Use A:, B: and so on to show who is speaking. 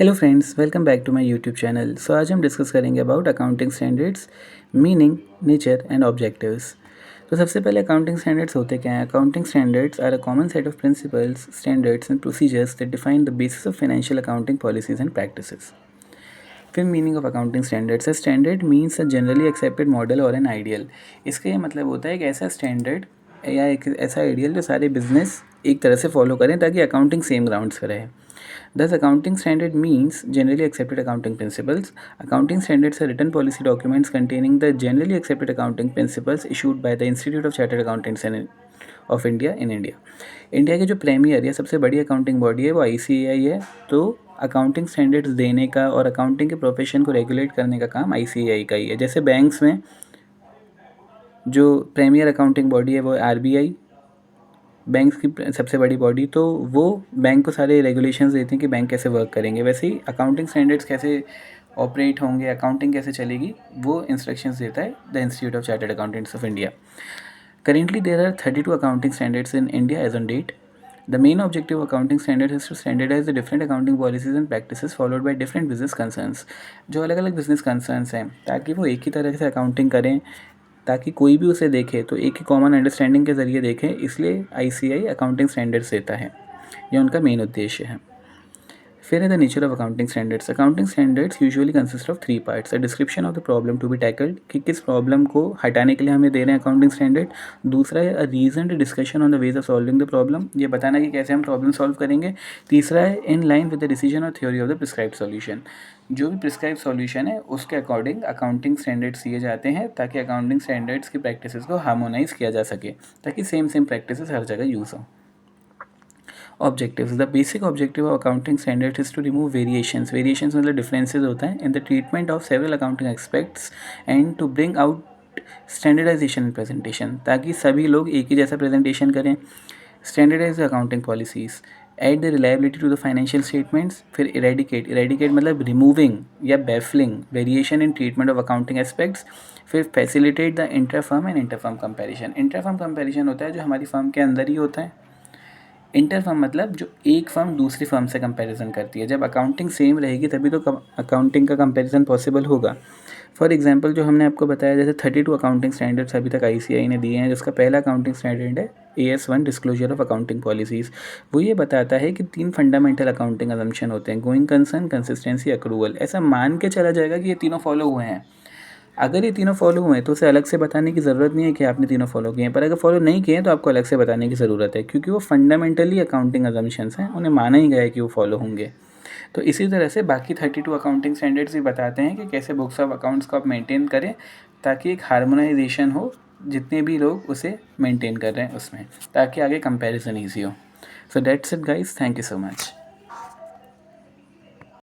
A: Hello friends, welcome back to my YouTube channel. आज हम discuss करेंगे about accounting standards, meaning, nature and objectives. तो सबसे पहले अकाउंटिंग स्टैंडर्ड्स होते क्या हैं? Accounting standards are a common set of principles, standards and procedures that define the basis of financial accounting policies and practices. फिर meaning of accounting standards है standard means a generally accepted model और an ideal. इसका ये मतलब होता है कि ऐसा स्टैंडर्ड या एक ऐसा आइडियल जो सारे बिजनेस एक तरह से फॉलो करें ताकि अकाउंटिंग सेम ग्राउंड्स पर रहे। Thus, accounting standard means generally accepted accounting principles. Accounting standards are written policy documents containing the generally accepted accounting principles issued by the Institute of Chartered Accountants of India in India. India की जो premiere या सबसे बड़ी accounting body है वो ICAI है। तो accounting standards देने का और अकाउंटिंग के प्रोफेशन को रेगुलेट करने का काम ICAI का ही है। जैसे बैंक्स में जो प्रीमियर अकाउंटिंग बॉडी है वो RBI, बैंक्स की सबसे बड़ी बॉडी, तो वो बैंक को सारे रेगुलेशंस देते हैं कि बैंक कैसे वर्क करेंगे। वैसे ही अकाउंटिंग स्टैंडर्ड्स कैसे ऑपरेट होंगे, अकाउंटिंग कैसे चलेगी, वो इंस्ट्रक्शंस देता है the Institute of Chartered Accountants of India. Currently there are 32 accounting standards in India as on date. The main objective of accounting standard is to standardize the different accounting policies and practices followed by different business concerns. जो अलग अलग business concerns हैं ताकि वो एक ही तरह से accounting करें, ताकि कोई भी उसे देखे तो एक ही कॉमन अंडरस्टैंडिंग के ज़रिए देखें। इसलिए ICAI अकाउंटिंग स्टैंडर्ड्स देता है, ये उनका मेन उद्देश्य है। फिर है the nature of accounting standards. Accounting standards usually consist of 3 parts: a description of the problem to be tackled, कि किस प्रॉब्लम को हटाने के लिए हमें दे रहे हैं अकाउंटिंग स्टैंडर्ड। दूसरा है a reason discussion on the ways of solving the problem, ये बताना कि कैसे हम प्रॉब्लम सॉल्व करेंगे। तीसरा है in line with the decision और theory of the prescribed solution, जो भी प्रिस्क्राइब सॉल्यूशन है उसके अकॉर्डिंग अकाउंटिंग स्टैंडर्ड्स दिए जाते हैं ताकि अकाउंटिंग स्टैंडर्ड्स की प्रैक्टिसेस को हार्मोनाइज किया जा सके, ताकि सेम प्रैक्टिसेस हर जगह यूज़ हो। Objectives. The basic objective of accounting standards is to remove variations. Variations मतलब differences होता है in the treatment of several accounting aspects and to bring out standardization in presentation, ताकि सभी लोग एक ही जैसा presentation करें। Standardize the accounting policies. Add the reliability to the financial statements. फिर eradicate मतलब removing या baffling variation in treatment of accounting aspects. फिर facilitate the intra-firm and inter-firm comparison. Intra-firm comparison होता है जो हमारी फर्म के अंदर ही होता है। इंटर फर्म मतलब जो एक फर्म दूसरी फर्म से कंपैरिजन करती है। जब अकाउंटिंग सेम रहेगी तभी तो अकाउंटिंग का कंपैरिजन पॉसिबल होगा। फॉर एग्जांपल जो हमने आपको बताया, जैसे 32 अकाउंटिंग स्टैंडर्ड्स अभी तक ICAI ने दिए हैं, जिसका पहला अकाउंटिंग स्टैंडर्ड है AS1 disclosure of accounting policies. वो ये बताता है कि 3 फंडामेंटल अकाउंटिंग अजम्पशन होते हैं: गोइंग कंसर्न, कंसिस्टेंसी, अक्रूवल। ऐसा मान के चला जाएगा कि ये तीनों फॉलो हुए हैं। अगर ये तीनों फॉलो हुए हैं तो उसे अलग से बताने की ज़रूरत नहीं है कि आपने तीनों फॉलो किए हैं, पर अगर फॉलो नहीं किए हैं तो आपको अलग से बताने की ज़रूरत है, क्योंकि वो फंडामेंटली अकाउंटिंग अजम्पशंस हैं, उन्हें माना ही गया है कि वो फॉलो होंगे। तो इसी तरह से बाकी 32 अकाउंटिंग स्टैंडर्ड्स भी बताते हैं कि कैसे बुक्स ऑफ अकाउंट्स को आप मेंटेन करें ताकि एक हार्मोनाइजेशन हो, जितने भी लोग उसे मेंटेन कर रहे हैं उसमें, ताकि आगे कंपैरिजन ईजी हो। So that's it guys, thank you so much.